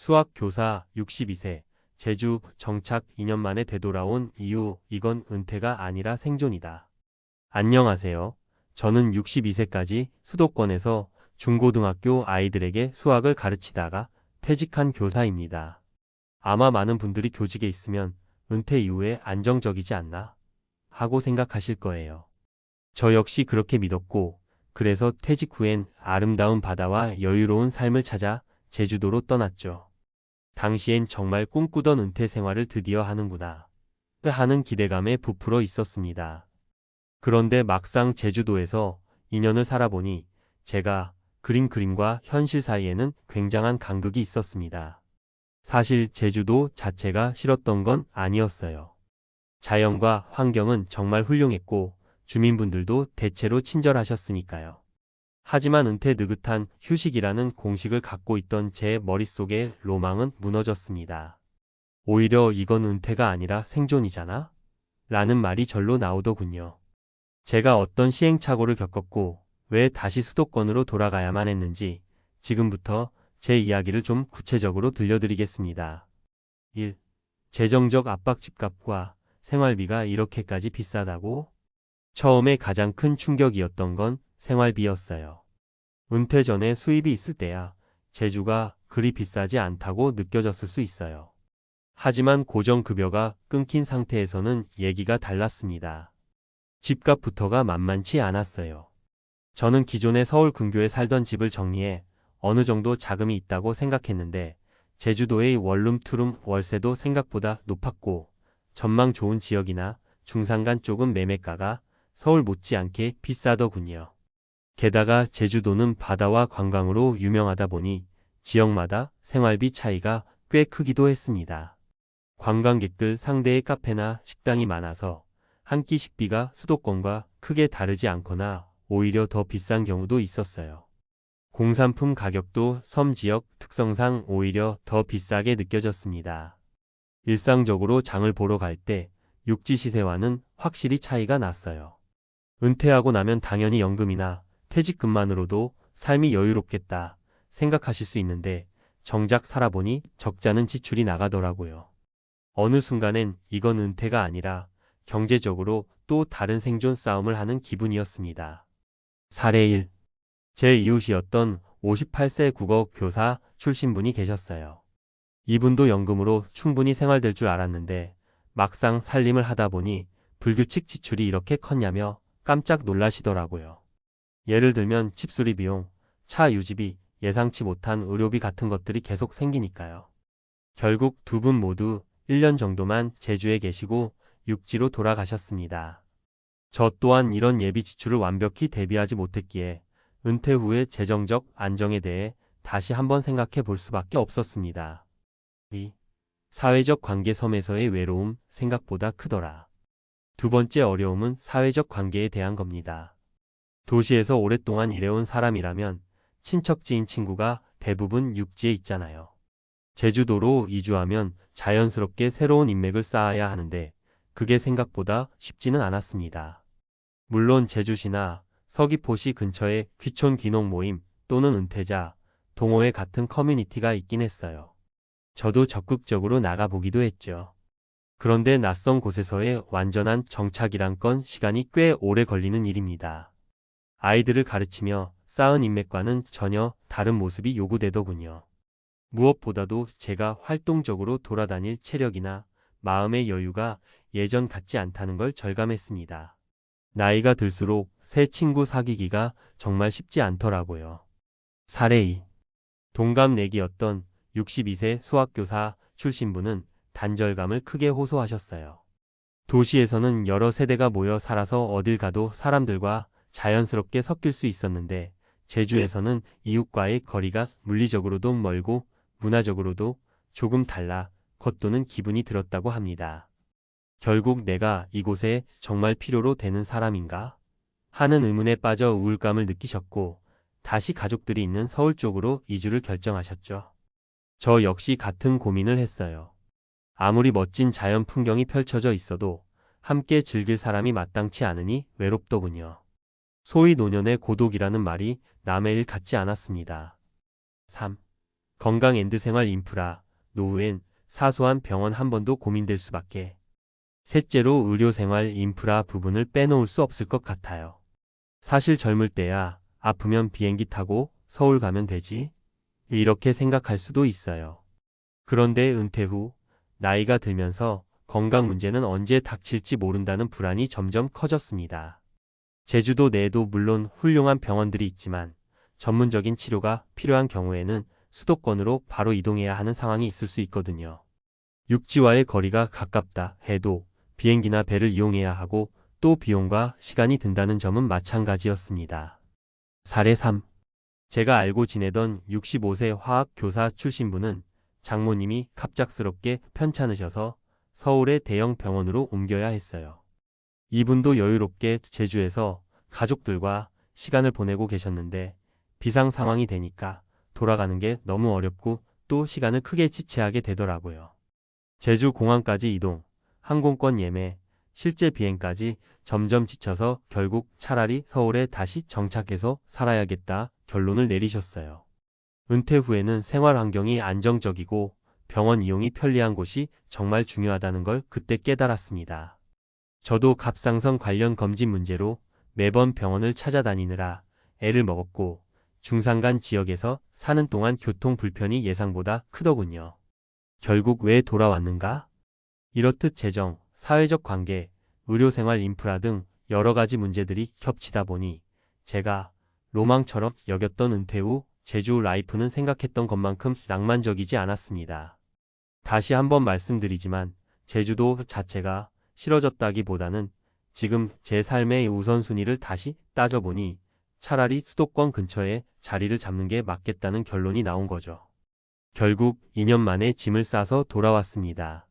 수학 교사 62세, 제주 정착 2년 만에 되돌아온 이유, 이건 은퇴가 아니라 생존이다. 안녕하세요. 저는 62세까지 수도권에서 중고등학교 아이들에게 수학을 가르치다가 퇴직한 교사입니다. 아마 많은 분들이 교직에 있으면 은퇴 이후에 안정적이지 않나 하고 생각하실 거예요. 저 역시 그렇게 믿었고, 그래서 퇴직 후엔 아름다운 바다와 여유로운 삶을 찾아 제주도로 떠났죠. 당시엔 정말 꿈꾸던 은퇴 생활을 드디어 하는구나 하는 기대감에 부풀어 있었습니다. 그런데 막상 제주도에서 2년을 살아보니 제가 그린 그림과 현실 사이에는 굉장한 간극이 있었습니다. 사실 제주도 자체가 싫었던 건 아니었어요. 자연과 환경은 정말 훌륭했고 주민분들도 대체로 친절하셨으니까요. 하지만 은퇴 느긋한 휴식이라는 공식을 갖고 있던 제 머릿속의 로망은 무너졌습니다. 오히려 이건 은퇴가 아니라 생존이잖아? 라는 말이 절로 나오더군요. 제가 어떤 시행착오를 겪었고 왜 다시 수도권으로 돌아가야만 했는지 지금부터 제 이야기를 좀 구체적으로 들려드리겠습니다. 1. 재정적 압박, 집값과 생활비가 이렇게까지 비싸다고? 처음에 가장 큰 충격이었던 건 생활비였어요. 은퇴 전에 수입이 있을 때야 제주가 그리 비싸지 않다고 느껴졌을 수 있어요. 하지만 고정급여가 끊긴 상태에서는 얘기가 달랐습니다. 집값부터가 만만치 않았어요. 저는 기존에 서울 근교에 살던 집을 정리해 어느 정도 자금이 있다고 생각했는데 제주도의 원룸 투룸 월세도 생각보다 높았고 전망 좋은 지역이나 중산간 쪽은 매매가가 서울 못지않게 비싸더군요. 게다가 제주도는 바다와 관광으로 유명하다 보니 지역마다 생활비 차이가 꽤 크기도 했습니다. 관광객들 상대의 카페나 식당이 많아서 한 끼 식비가 수도권과 크게 다르지 않거나 오히려 더 비싼 경우도 있었어요. 공산품 가격도 섬 지역 특성상 오히려 더 비싸게 느껴졌습니다. 일상적으로 장을 보러 갈 때 육지 시세와는 확실히 차이가 났어요. 은퇴하고 나면 당연히 연금이나 퇴직금만으로도 삶이 여유롭겠다 생각하실 수 있는데 정작 살아보니 적잖은 지출이 나가더라고요. 어느 순간엔 이건 은퇴가 아니라 경제적으로 또 다른 생존 싸움을 하는 기분이었습니다. 사례 1. 제 이웃이었던 58세 국어 교사 출신분이 계셨어요. 이분도 연금으로 충분히 생활될 줄 알았는데 막상 살림을 하다 보니 불규칙 지출이 이렇게 컸냐며 깜짝 놀라시더라고요. 예를 들면 집수리 비용, 차 유지비, 예상치 못한 의료비 같은 것들이 계속 생기니까요. 결국 두 분 모두 1년 정도만 제주에 계시고 육지로 돌아가셨습니다. 저 또한 이런 예비 지출을 완벽히 대비하지 못했기에 은퇴 후의 재정적 안정에 대해 다시 한번 생각해 볼 수밖에 없었습니다. 2. 사회적 관계 섬에서의 외로움 생각보다 크더라. 두 번째 어려움은 사회적 관계에 대한 겁니다. 도시에서 오랫동안 일해온 사람이라면 친척 지인 친구가 대부분 육지에 있잖아요. 제주도로 이주하면 자연스럽게 새로운 인맥을 쌓아야 하는데 그게 생각보다 쉽지는 않았습니다. 물론 제주시나 서귀포시 근처에 귀촌 귀농 모임 또는 은퇴자, 동호회 같은 커뮤니티가 있긴 했어요. 저도 적극적으로 나가보기도 했죠. 그런데 낯선 곳에서의 완전한 정착이란 건 시간이 꽤 오래 걸리는 일입니다. 아이들을 가르치며 쌓은 인맥과는 전혀 다른 모습이 요구되더군요. 무엇보다도 제가 활동적으로 돌아다닐 체력이나 마음의 여유가 예전 같지 않다는 걸 절감했습니다. 나이가 들수록 새 친구 사귀기가 정말 쉽지 않더라고요. 사례 2. 동갑내기였던 62세 수학교사 출신분은 단절감을 크게 호소하셨어요. 도시에서는 여러 세대가 모여 살아서 어딜 가도 사람들과 자연스럽게 섞일 수 있었는데 제주에서는 이웃과의 거리가 물리적으로도 멀고 문화적으로도 조금 달라 겉도는 기분이 들었다고 합니다. 결국 내가 이곳에 정말 필요로 되는 사람인가? 하는 의문에 빠져 우울감을 느끼셨고 다시 가족들이 있는 서울 쪽으로 이주를 결정하셨죠. 저 역시 같은 고민을 했어요. 아무리 멋진 자연 풍경이 펼쳐져 있어도 함께 즐길 사람이 마땅치 않으니 외롭더군요. 소위 노년의 고독이라는 말이 남의 일 같지 않았습니다. 3. 건강 앤드 생활 인프라, 노후엔 사소한 병원 한 번도 고민될 수밖에. 셋째로 의료 생활 인프라 부분을 빼놓을 수 없을 것 같아요. 사실 젊을 때야 아프면 비행기 타고 서울 가면 되지? 이렇게 생각할 수도 있어요. 그런데 은퇴 후 나이가 들면서 건강 문제는 언제 닥칠지 모른다는 불안이 점점 커졌습니다. 제주도 내에도 물론 훌륭한 병원들이 있지만 전문적인 치료가 필요한 경우에는 수도권으로 바로 이동해야 하는 상황이 있을 수 있거든요. 육지와의 거리가 가깝다 해도 비행기나 배를 이용해야 하고 또 비용과 시간이 든다는 점은 마찬가지였습니다. 사례 3. 제가 알고 지내던 65세 화학 교사 출신분은 장모님이 갑작스럽게 편찮으셔서 서울의 대형 병원으로 옮겨야 했어요. 이분도 여유롭게 제주에서 가족들과 시간을 보내고 계셨는데 비상 상황이 되니까 돌아가는 게 너무 어렵고 또 시간을 크게 지체하게 되더라고요. 제주 공항까지 이동, 항공권 예매, 실제 비행까지 점점 지쳐서 결국 차라리 서울에 다시 정착해서 살아야겠다 결론을 내리셨어요. 은퇴 후에는 생활 환경이 안정적이고 병원 이용이 편리한 곳이 정말 중요하다는 걸 그때 깨달았습니다. 저도 갑상선 관련 검진 문제로 매번 병원을 찾아다니느라 애를 먹었고 중산간 지역에서 사는 동안 교통 불편이 예상보다 크더군요. 결국 왜 돌아왔는가? 이렇듯 재정, 사회적 관계, 의료생활 인프라 등 여러 가지 문제들이 겹치다 보니 제가 로망처럼 여겼던 은퇴 후 제주 라이프는 생각했던 것만큼 낭만적이지 않았습니다. 다시 한번 말씀드리지만 제주도 자체가 싫어졌다기보다는 지금 제 삶의 우선순위를 다시 따져보니 차라리 수도권 근처에 자리를 잡는 게 맞겠다는 결론이 나온 거죠. 결국 2년 만에 짐을 싸서 돌아왔습니다.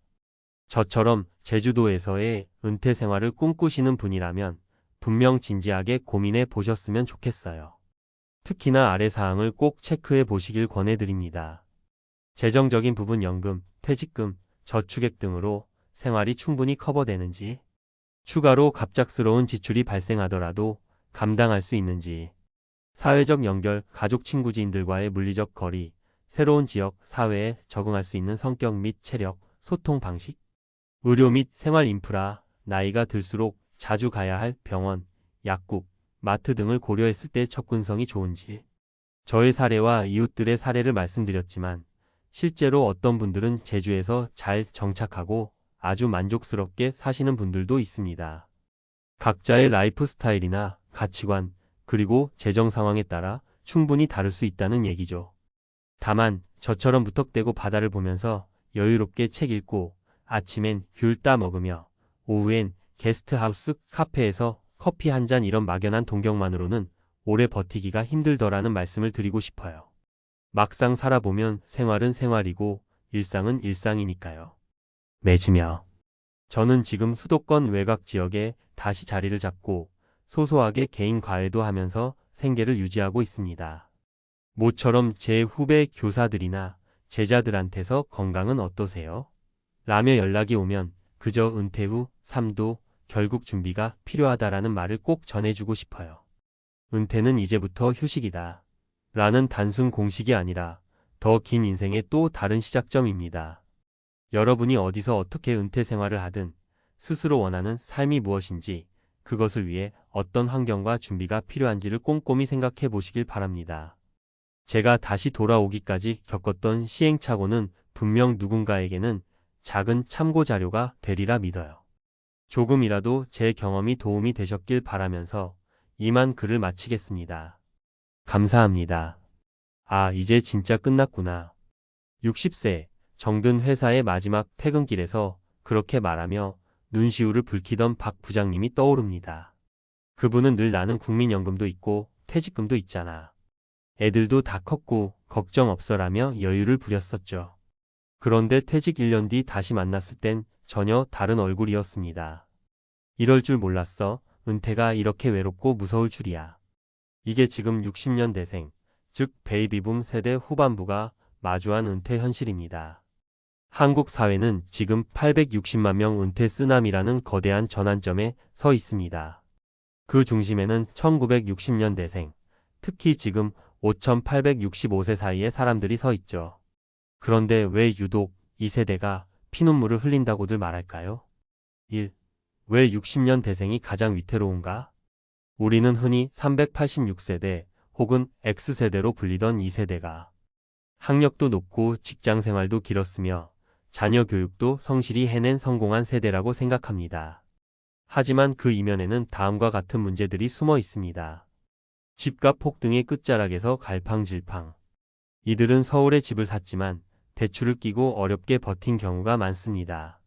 저처럼 제주도에서의 은퇴 생활을 꿈꾸시는 분이라면 분명 진지하게 고민해 보셨으면 좋겠어요. 특히나 아래 사항을 꼭 체크해 보시길 권해드립니다. 재정적인 부분 연금, 퇴직금, 저축액 등으로 생활이 충분히 커버되는지, 추가로 갑작스러운 지출이 발생하더라도 감당할 수 있는지, 사회적 연결, 가족 친구 지인들과의 물리적 거리, 새로운 지역, 사회에 적응할 수 있는 성격 및 체력, 소통 방식, 의료 및 생활 인프라, 나이가 들수록 자주 가야 할 병원, 약국, 마트 등을 고려했을 때 접근성이 좋은지, 저의 사례와 이웃들의 사례를 말씀드렸지만 실제로 어떤 분들은 제주에서 잘 정착하고 아주 만족스럽게 사시는 분들도 있습니다. 각자의 라이프 스타일이나 가치관, 그리고 재정 상황에 따라 충분히 다를 수 있다는 얘기죠. 다만 저처럼 무턱대고 바다를 보면서 여유롭게 책 읽고 아침엔 귤 따 먹으며 오후엔 게스트하우스 카페에서 커피 한 잔 이런 막연한 동경만으로는 오래 버티기가 힘들더라는 말씀을 드리고 싶어요. 막상 살아보면 생활은 생활이고 일상은 일상이니까요. 맺으며 저는 지금 수도권 외곽 지역에 다시 자리를 잡고 소소하게 개인 과외도 하면서 생계를 유지하고 있습니다. 모처럼 제 후배 교사들이나 제자들한테서 건강은 어떠세요? 라며 연락이 오면 그저 은퇴 후 삶도 결국 준비가 필요하다라는 말을 꼭 전해주고 싶어요. 은퇴는 이제부터 휴식이다. 라는 단순 공식이 아니라 더 긴 인생의 또 다른 시작점입니다. 여러분이 어디서 어떻게 은퇴 생활을 하든 스스로 원하는 삶이 무엇인지 그것을 위해 어떤 환경과 준비가 필요한지를 꼼꼼히 생각해 보시길 바랍니다. 제가 다시 돌아오기까지 겪었던 시행착오는 분명 누군가에게는 작은 참고 자료가 되리라 믿어요. 조금이라도 제 경험이 도움이 되셨길 바라면서 이만 글을 마치겠습니다. 감사합니다. 아, 이제 진짜 끝났구나. 60세 정든 회사의 마지막 퇴근길에서 그렇게 말하며 눈시울을 붉히던 박 부장님이 떠오릅니다. 그분은 늘 나는 국민연금도 있고 퇴직금도 있잖아. 애들도 다 컸고 걱정 없어라며 여유를 부렸었죠. 그런데 퇴직 1년 뒤 다시 만났을 땐 전혀 다른 얼굴이었습니다. 이럴 줄 몰랐어. 은퇴가 이렇게 외롭고 무서울 줄이야. 이게 지금 60년대생, 즉 베이비붐 세대 후반부가 마주한 은퇴 현실입니다. 한국 사회는 지금 860만 명 은퇴 쓰나미라는 거대한 전환점에 서 있습니다. 그 중심에는 1960년대생, 특히 지금 5,865세 사이에 사람들이 서 있죠. 그런데 왜 유독 이 세대가 피눈물을 흘린다고들 말할까요? 1. 왜 60년 대생이 가장 위태로운가? 우리는 흔히 386세대 혹은 X세대로 불리던 이 세대가 학력도 높고 직장 생활도 길었으며 자녀 교육도 성실히 해낸 성공한 세대라고 생각합니다. 하지만 그 이면에는 다음과 같은 문제들이 숨어 있습니다. 집값 폭등의 끝자락에서 갈팡질팡. 이들은 서울에 집을 샀지만 대출을 끼고 어렵게 버틴 경우가 많습니다.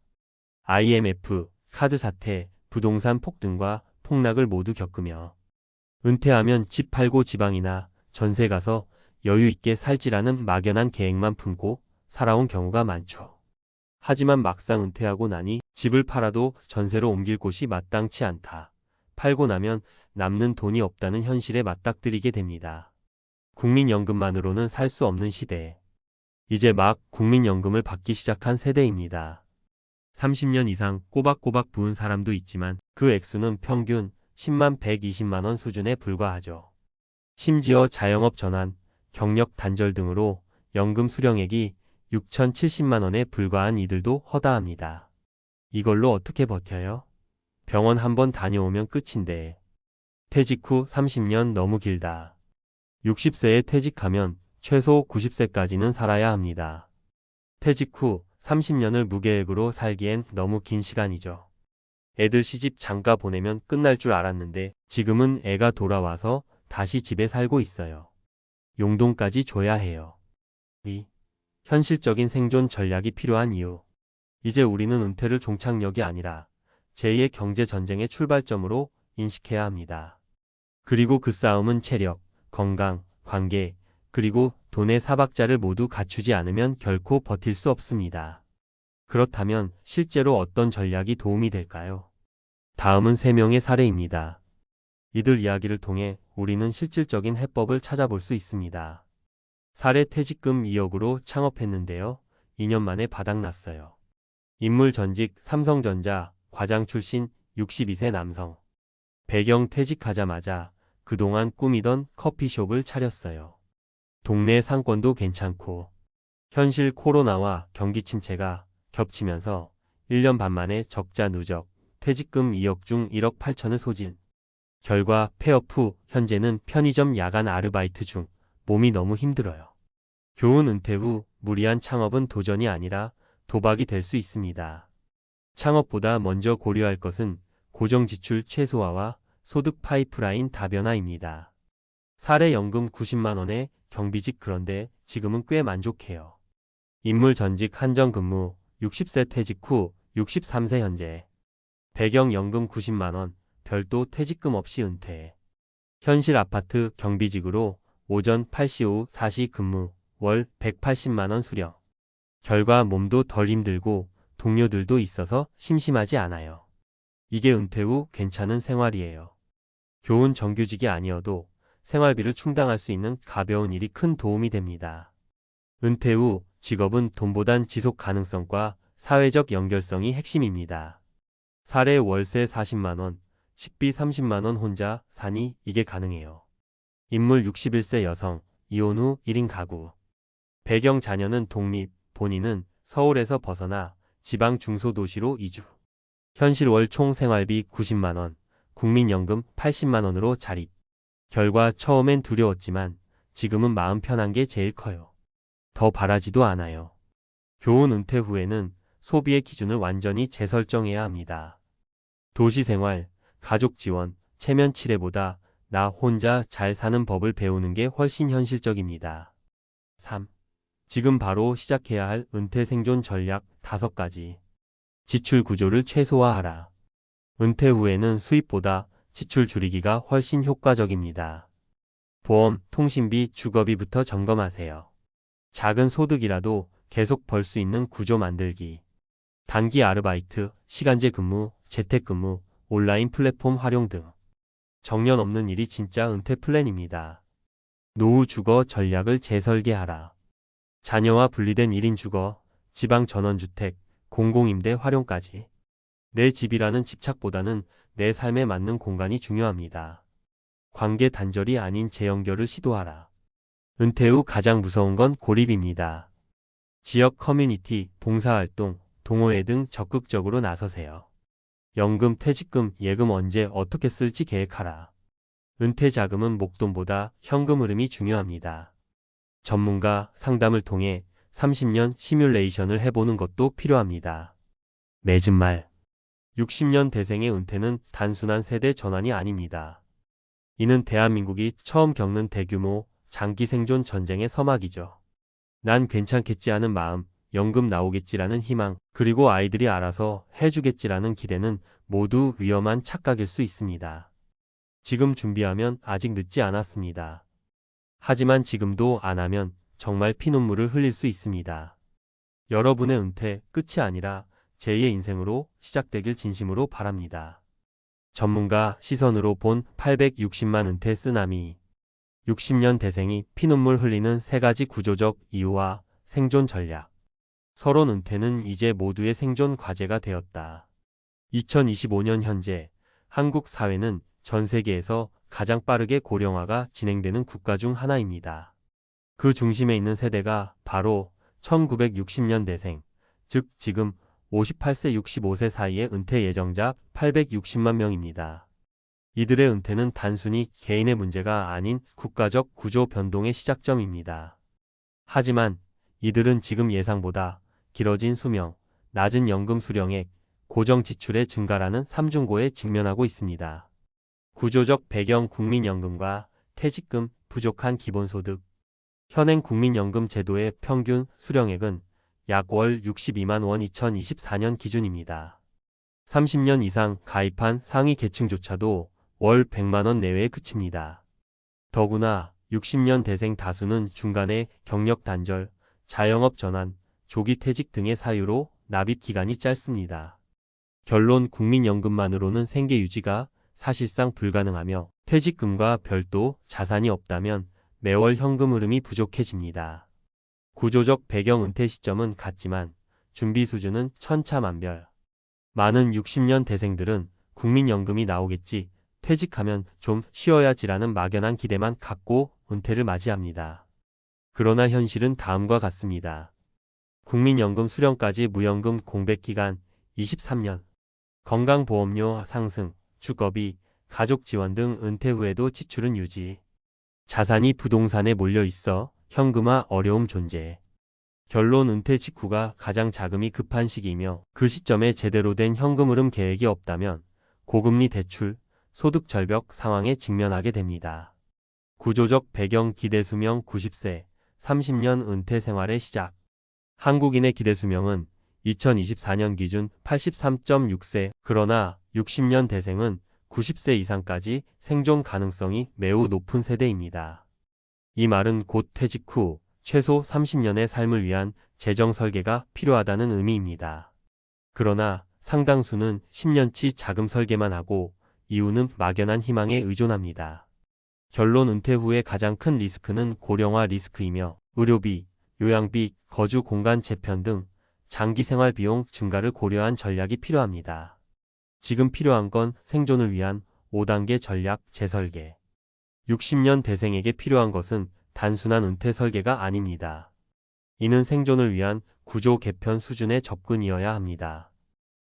IMF, 카드 사태, 부동산 폭등과 폭락을 모두 겪으며 은퇴하면 집 팔고 지방이나 전세 가서 여유 있게 살지라는 막연한 계획만 품고 살아온 경우가 많죠. 하지만 막상 은퇴하고 나니 집을 팔아도 전세로 옮길 곳이 마땅치 않다. 팔고 나면 남는 돈이 없다는 현실에 맞닥뜨리게 됩니다. 국민연금만으로는 살 수 없는 시대. 이제 막 국민연금을 받기 시작한 세대입니다. 30년 이상 꼬박꼬박 부은 사람도 있지만 그 액수는 평균 10만 120만 원 수준에 불과하죠. 심지어 자영업 전환, 경력 단절 등으로 연금 수령액이 6,070만 원에 불과한 이들도 허다합니다. 이걸로 어떻게 버텨요? 병원 한번 다녀오면 끝인데. 퇴직 후 30년 너무 길다. 60세에 퇴직하면 최소 90세까지는 살아야 합니다. 퇴직 후 30년을 무계획으로 살기엔 너무 긴 시간이죠. 애들 시집 장가 보내면 끝날 줄 알았는데 지금은 애가 돌아와서 다시 집에 살고 있어요. 용돈까지 줘야 해요. 2. 현실적인 생존 전략이 필요한 이유. 이제 우리는 은퇴를 종착역이 아니라 제2의 경제전쟁의 출발점으로 인식해야 합니다. 그리고 그 싸움은 체력, 건강, 관계, 그리고 돈의 사박자를 모두 갖추지 않으면 결코 버틸 수 없습니다. 그렇다면 실제로 어떤 전략이 도움이 될까요? 다음은 3명의 사례입니다. 이들 이야기를 통해 우리는 실질적인 해법을 찾아볼 수 있습니다. 사례 퇴직금 2억으로 창업했는데요. 2년 만에 바닥났어요. 인물 전직 삼성전자 과장 출신 62세 남성. 배경 퇴직하자마자 그동안 꾸미던 커피숍을 차렸어요. 동네 상권도 괜찮고 현실 코로나와 경기 침체가 겹치면서 1년 반 만에 적자 누적, 퇴직금 2억 중 1억 8천을 소진. 결과 폐업 후 현재는 편의점 야간 아르바이트 중 몸이 너무 힘들어요. 교훈 은퇴 후 무리한 창업은 도전이 아니라 도박이 될 수 있습니다. 창업보다 먼저 고려할 것은 고정지출 최소화와 소득 파이프라인 다변화입니다. 사례 연금 90만 원에 경비직 그런데 지금은 꽤 만족해요. 인물 전직 한정 근무 60세 퇴직 후 63세 현재. 배경 연금 90만 원 별도 퇴직금 없이 은퇴. 현실 아파트 경비직으로 오전 8시 오후 4시 근무 월 180만 원 수령. 결과 몸도 덜 힘들고 동료들도 있어서 심심하지 않아요. 이게 은퇴 후 괜찮은 생활이에요. 교훈 정규직이 아니어도 생활비를 충당할 수 있는 가벼운 일이 큰 도움이 됩니다. 은퇴 후 직업은 돈보단 지속 가능성과 사회적 연결성이 핵심입니다. 사례 월세 40만 원, 식비 30만 원 혼자 사니 이게 가능해요. 인물 61세 여성, 이혼 후 1인 가구. 배경 자녀는 독립, 본인은 서울에서 벗어나 지방 중소도시로 이주. 현실 월 총 생활비 90만 원, 국민연금 80만 원으로 자립. 결과 처음엔 두려웠지만 지금은 마음 편한 게 제일 커요. 더 바라지도 않아요. 교훈 은퇴 후에는 소비의 기준을 완전히 재설정해야 합니다. 도시 생활, 가족 지원, 체면 치레보다 나 혼자 잘 사는 법을 배우는 게 훨씬 현실적입니다. 3. 지금 바로 시작해야 할 은퇴 생존 전략 5가지. 지출 구조를 최소화하라. 은퇴 후에는 수입보다 지출 줄이기가 훨씬 효과적입니다. 보험, 통신비, 주거비부터 점검하세요. 작은 소득이라도 계속 벌 수 있는 구조 만들기. 단기 아르바이트, 시간제 근무, 재택근무, 온라인 플랫폼 활용 등. 정년 없는 일이 진짜 은퇴 플랜입니다. 노후 주거 전략을 재설계하라. 자녀와 분리된 1인 주거, 지방 전원주택, 공공임대 활용까지. 내 집이라는 집착보다는 내 삶에 맞는 공간이 중요합니다. 관계 단절이 아닌 재연결을 시도하라. 은퇴 후 가장 무서운 건 고립입니다. 지역 커뮤니티, 봉사활동, 동호회 등 적극적으로 나서세요. 연금, 퇴직금, 예금 언제 어떻게 쓸지 계획하라. 은퇴 자금은 목돈보다 현금 흐름이 중요합니다. 전문가 상담을 통해 30년 시뮬레이션을 해보는 것도 필요합니다. 맺은 말. 60년 대생의 은퇴는 단순한 세대 전환이 아닙니다. 이는 대한민국이 처음 겪는 대규모 장기 생존 전쟁의 서막이죠. 난 괜찮겠지 하는 마음, 연금 나오겠지라는 희망, 그리고 아이들이 알아서 해주겠지라는 기대는 모두 위험한 착각일 수 있습니다. 지금 준비하면 아직 늦지 않았습니다. 하지만 지금도 안 하면 정말 피눈물을 흘릴 수 있습니다. 여러분의 은퇴 끝이 아니라 제2의 인생으로 시작되길 진심으로 바랍니다. 전문가 시선으로 본 860만 은퇴 쓰나미. 60년 대생이 피눈물 흘리는 3가지 구조적 이유와 생존 전략. 서론 은퇴는 이제 모두의 생존 과제가 되었다. 2025년 현재 한국 사회는 전 세계에서 가장 빠르게 고령화가 진행되는 국가 중 하나입니다. 그 중심에 있는 세대가 바로 1960년 대생, 즉 지금 58세 65세 사이의 은퇴 예정자 860만 명입니다. 이들의 은퇴는 단순히 개인의 문제가 아닌 국가적 구조 변동의 시작점입니다. 하지만 이들은 지금 예상보다 길어진 수명, 낮은 연금 수령액, 고정 지출의 증가라는 삼중고에 직면하고 있습니다. 구조적 배경 국민연금과 퇴직금, 부족한 기본소득. 현행 국민연금 제도의 평균 수령액은 약 월 62만 원 2024년 기준입니다. 30년 이상 가입한 상위 계층조차도 월 100만 원 내외에 그칩니다. 더구나 60년 대생 다수는 중간에 경력 단절, 자영업 전환, 조기 퇴직 등의 사유로 납입 기간이 짧습니다. 결론 국민연금만으로는 생계 유지가 사실상 불가능하며 퇴직금과 별도 자산이 없다면 매월 현금 흐름이 부족해집니다. 구조적 배경 은퇴 시점은 같지만 준비 수준은 천차만별. 많은 60년 대생들은 국민연금이 나오겠지, 퇴직하면 좀 쉬어야지라는 막연한 기대만 갖고 은퇴를 맞이합니다. 그러나 현실은 다음과 같습니다. 국민연금 수령까지 무연금 공백기간 23년, 건강보험료 상승, 주거비, 가족 지원 등 은퇴 후에도 지출은 유지. 자산이 부동산에 몰려 있어 현금화 어려움 존재. 결론 은퇴 직후가 가장 자금이 급한 시기이며 그 시점에 제대로 된 현금 흐름 계획이 없다면 고금리 대출, 소득 절벽 상황에 직면하게 됩니다. 구조적 배경 기대수명 90세, 30년 은퇴 생활의 시작. 한국인의 기대수명은 2024년 기준 83.6세, 그러나 60년 대생은 90세 이상까지 생존 가능성이 매우 높은 세대입니다. 이 말은 곧 퇴직 후 최소 30년의 삶을 위한 재정 설계가 필요하다는 의미입니다. 그러나 상당수는 10년치 자금 설계만 하고 이유는 막연한 희망에 의존합니다. 결론 은퇴 후의 가장 큰 리스크는 고령화 리스크이며 의료비, 요양비, 거주 공간 재편 등 장기 생활 비용 증가를 고려한 전략이 필요합니다. 지금 필요한 건 생존을 위한 5단계 전략 재설계. 60년 대생에게 필요한 것은 단순한 은퇴 설계가 아닙니다. 이는 생존을 위한 구조 개편 수준의 접근이어야 합니다.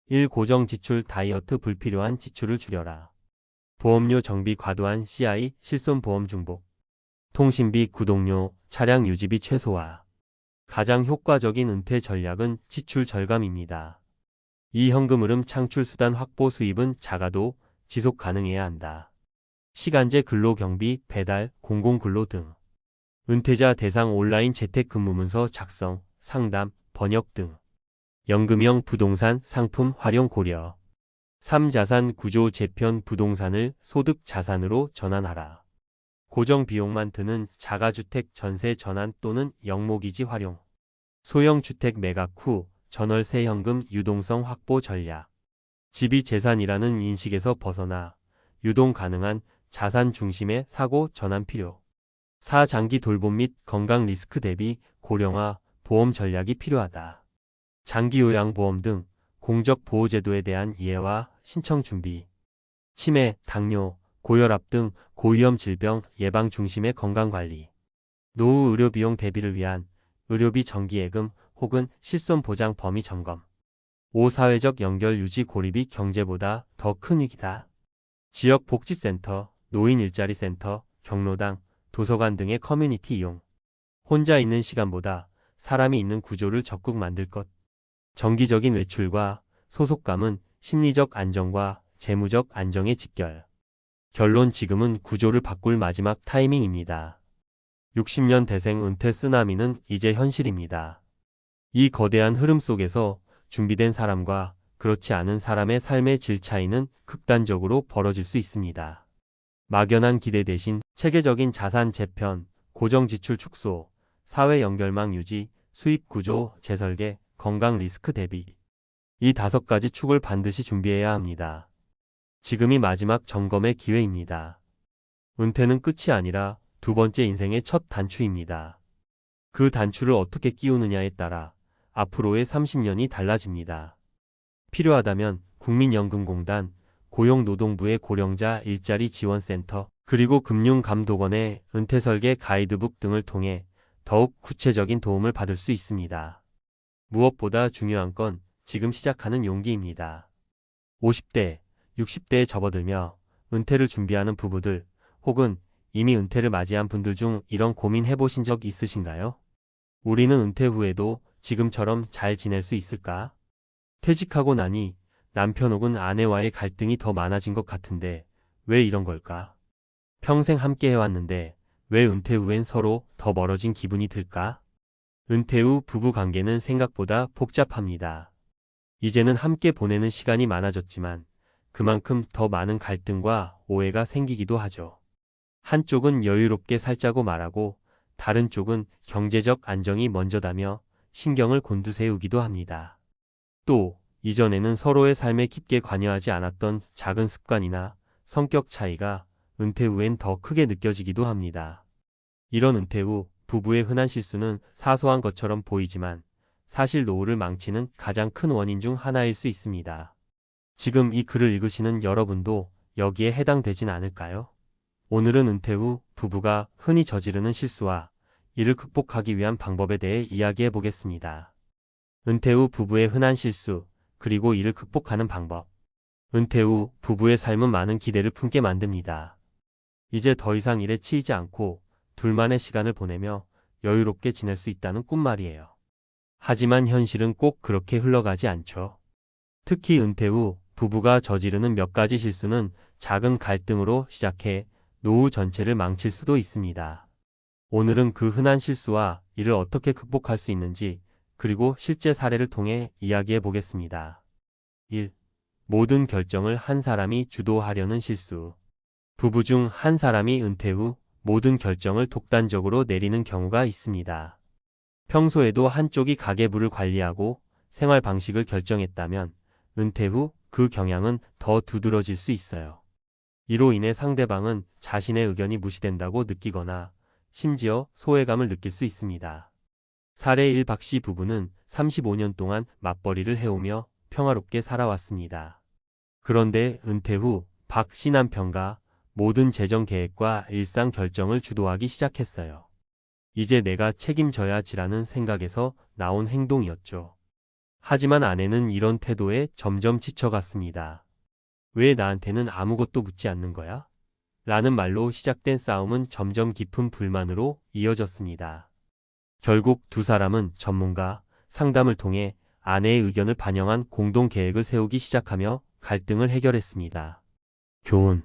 1. 고정 지출 다이어트 불필요한 지출을 줄여라. 보험료 정비 과도한 CI 실손보험 중복. 통신비 구독료 차량 유지비 최소화. 가장 효과적인 은퇴 전략은 지출 절감입니다. 이 현금 흐름 창출 수단 확보 수입은 작아도 지속 가능해야 한다. 시간제 근로 경비, 배달, 공공근로 등. 은퇴자 대상 온라인 재택근무문서 작성, 상담, 번역 등. 연금형 부동산 상품 활용 고려. 3. 자산 구조 재편 부동산을 소득 자산으로 전환하라. 고정 비용만 드는 자가주택 전세 전환 또는 영목이지 활용. 소형 주택 매각 후 전월세 현금 유동성 확보 전략. 집이 재산이라는 인식에서 벗어나 유동 가능한 자산 중심의 사고 전환 필요. 4. 장기 돌봄 및 건강 리스크 대비 고령화 보험 전략이 필요하다. 장기 요양보험 등 공적 보호제도에 대한 이해와 신청 준비. 치매, 당뇨, 고혈압 등 고위험 질병 예방 중심의 건강관리. 노후 의료비용 대비를 위한 의료비 정기예금 혹은 실손 보장 범위 점검. 5. 사회적 연결 유지 고립이 경제보다 더 큰 위기다. 지역 복지센터, 노인 일자리 센터, 경로당, 도서관 등의 커뮤니티 이용. 혼자 있는 시간보다 사람이 있는 구조를 적극 만들 것. 정기적인 외출과 소속감은 심리적 안정과 재무적 안정의 직결. 결론 지금은 구조를 바꿀 마지막 타이밍입니다. 60년 대생 은퇴 쓰나미는 이제 현실입니다. 이 거대한 흐름 속에서 준비된 사람과 그렇지 않은 사람의 삶의 질 차이는 극단적으로 벌어질 수 있습니다. 막연한 기대 대신 체계적인 자산 재편, 고정 지출 축소, 사회 연결망 유지, 수입 구조 재설계, 건강 리스크 대비. 이 5가지 축을 반드시 준비해야 합니다. 지금이 마지막 점검의 기회입니다. 은퇴는 끝이 아니라 2번째 인생의 첫 단추입니다. 그 단추를 어떻게 끼우느냐에 따라 앞으로의 30년이 달라집니다. 필요하다면 국민연금공단, 고용노동부의 고령자 일자리 지원센터, 그리고 금융감독원의 은퇴설계 가이드북 등을 통해 더욱 구체적인 도움을 받을 수 있습니다. 무엇보다 중요한 건 지금 시작하는 용기입니다. 50대, 60대에 접어들며 은퇴를 준비하는 부부들 혹은 이미 은퇴를 맞이한 분들 중 이런 고민 해보신 적 있으신가요? 우리는 은퇴 후에도 지금처럼 잘 지낼 수 있을까? 퇴직하고 나니 남편 혹은 아내와의 갈등이 더 많아진 것 같은데 왜 이런 걸까? 평생 함께 해왔는데 왜 은퇴 후엔 서로 더 멀어진 기분이 들까? 은퇴 후 부부 관계는 생각보다 복잡합니다. 이제는 함께 보내는 시간이 많아졌지만 그만큼 더 많은 갈등과 오해가 생기기도 하죠. 한쪽은 여유롭게 살자고 말하고 다른 쪽은 경제적 안정이 먼저다며 신경을 곤두세우기도 합니다. 또 이전에는 서로의 삶에 깊게 관여하지 않았던 작은 습관이나 성격 차이가 은퇴 후엔 더 크게 느껴지기도 합니다. 이런 은퇴 후 부부의 흔한 실수는 사소한 것처럼 보이지만 사실 노후를 망치는 가장 큰 원인 중 하나일 수 있습니다. 지금 이 글을 읽으시는 여러분도 여기에 해당되진 않을까요? 오늘은 은퇴 후 부부가 흔히 저지르는 실수와 이를 극복하기 위한 방법에 대해 이야기해 보겠습니다. 은퇴 후 부부의 흔한 실수, 그리고 이를 극복하는 방법. 은퇴 후 부부의 삶은 많은 기대를 품게 만듭니다. 이제 더 이상 일에 치이지 않고 둘만의 시간을 보내며 여유롭게 지낼 수 있다는 꿈말이에요. 하지만 현실은 꼭 그렇게 흘러가지 않죠. 특히 은퇴 후 부부가 저지르는 몇 가지 실수는 작은 갈등으로 시작해 노후 전체를 망칠 수도 있습니다. 오늘은 그 흔한 실수와 이를 어떻게 극복할 수 있는지, 그리고 실제 사례를 통해 이야기해 보겠습니다. 1. 모든 결정을 한 사람이 주도하려는 실수. 부부 중 한 사람이 은퇴 후 모든 결정을 독단적으로 내리는 경우가 있습니다. 평소에도 한쪽이 가계부를 관리하고 생활 방식을 결정했다면 은퇴 후 그 경향은 더 두드러질 수 있어요. 이로 인해 상대방은 자신의 의견이 무시된다고 느끼거나 심지어 소외감을 느낄 수 있습니다. 사례 1. 박씨 부부는 35년 동안 맞벌이를 해오며 평화롭게 살아왔습니다. 그런데 은퇴 후 박씨 남편과 모든 재정 계획과 일상 결정을 주도하기 시작했어요. 이제 내가 책임져야지라는 생각에서 나온 행동이었죠. 하지만 아내는 이런 태도에 점점 지쳐갔습니다. 왜 나한테는 아무것도 묻지 않는 거야? 라는 말로 시작된 싸움은 점점 깊은 불만으로 이어졌습니다. 결국 두 사람은 전문가, 상담을 통해 아내의 의견을 반영한 공동 계획을 세우기 시작하며 갈등을 해결했습니다. 교훈.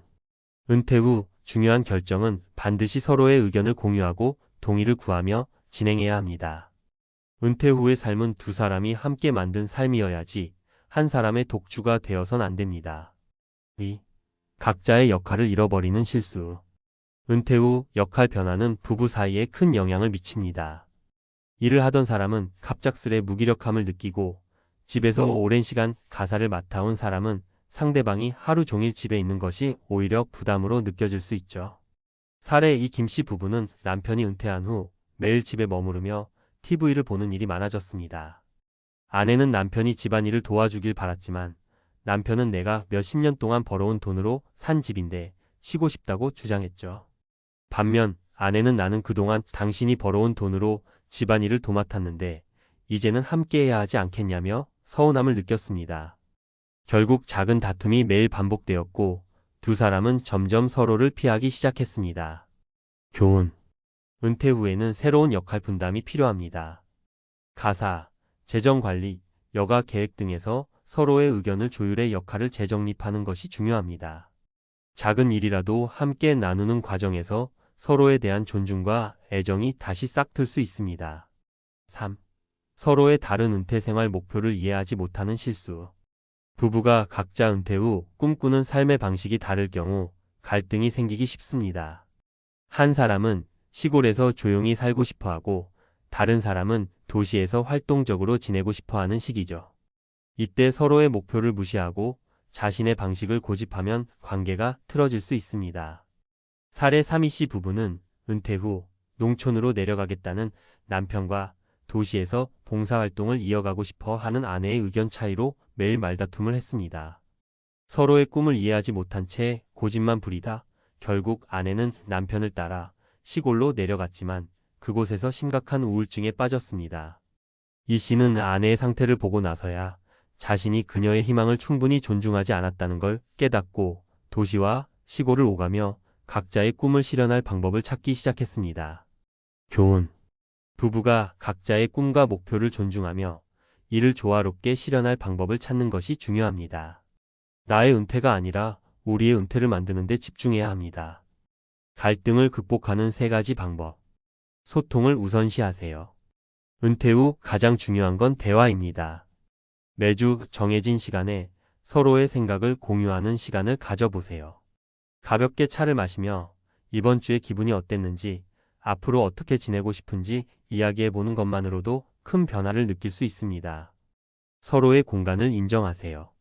은퇴 후 중요한 결정은 반드시 서로의 의견을 공유하고 동의를 구하며 진행해야 합니다. 은퇴 후의 삶은 두 사람이 함께 만든 삶이어야지 한 사람의 독주가 되어선 안 됩니다. 2. 각자의 역할을 잃어버리는 실수. 은퇴 후 역할 변화는 부부 사이에 큰 영향을 미칩니다. 일을 하던 사람은 갑작스레 무기력함을 느끼고 집에서 오랜 시간 가사를 맡아온 사람은 상대방이 하루 종일 집에 있는 것이 오히려 부담으로 느껴질 수 있죠. 사례 2. 김씨 부부는 남편이 은퇴한 후 매일 집에 머무르며 TV를 보는 일이 많아졌습니다. 아내는 남편이 집안일을 도와주길 바랐지만 남편은 내가 몇십 년 동안 벌어온 돈으로 산 집인데 쉬고 싶다고 주장했죠. 반면 아내는 나는 그동안 당신이 벌어온 돈으로 집안일을 도맡았는데 이제는 함께해야 하지 않겠냐며 서운함을 느꼈습니다. 결국 작은 다툼이 매일 반복되었고 두 사람은 점점 서로를 피하기 시작했습니다. 교훈. 은퇴 후에는 새로운 역할 분담이 필요합니다. 가사, 재정관리, 여가 계획 등에서 서로의 의견을 조율해 역할을 재정립하는 것이 중요합니다. 작은 일이라도 함께 나누는 과정에서 서로에 대한 존중과 애정이 다시 싹틀 수 있습니다. 3. 서로의 다른 은퇴 생활 목표를 이해하지 못하는 실수. 부부가 각자 은퇴 후 꿈꾸는 삶의 방식이 다를 경우 갈등이 생기기 쉽습니다. 한 사람은 시골에서 조용히 살고 싶어 하고 다른 사람은 도시에서 활동적으로 지내고 싶어 하는 시기죠. 이때 서로의 목표를 무시하고 자신의 방식을 고집하면 관계가 틀어질 수 있습니다. 사례 3씨 부부는 은퇴 후 농촌으로 내려가겠다는 남편과 도시에서 봉사활동을 이어가고 싶어 하는 아내의 의견 차이로 매일 말다툼을 했습니다. 서로의 꿈을 이해하지 못한 채 고집만 부리다 결국 아내는 남편을 따라 시골로 내려갔지만 그곳에서 심각한 우울증에 빠졌습니다. 이 씨는 아내의 상태를 보고 나서야 자신이 그녀의 희망을 충분히 존중하지 않았다는 걸 깨닫고 도시와 시골을 오가며 각자의 꿈을 실현할 방법을 찾기 시작했습니다. 교훈. 부부가 각자의 꿈과 목표를 존중하며 이를 조화롭게 실현할 방법을 찾는 것이 중요합니다. 나의 은퇴가 아니라 우리의 은퇴를 만드는 데 집중해야 합니다. 갈등을 극복하는 3가지 방법. 소통을 우선시하세요. 은퇴 후 가장 중요한 건 대화입니다. 매주 정해진 시간에 서로의 생각을 공유하는 시간을 가져보세요. 가볍게 차를 마시며 이번 주에 기분이 어땠는지, 앞으로 어떻게 지내고 싶은지 이야기해보는 것만으로도 큰 변화를 느낄 수 있습니다. 서로의 공간을 인정하세요.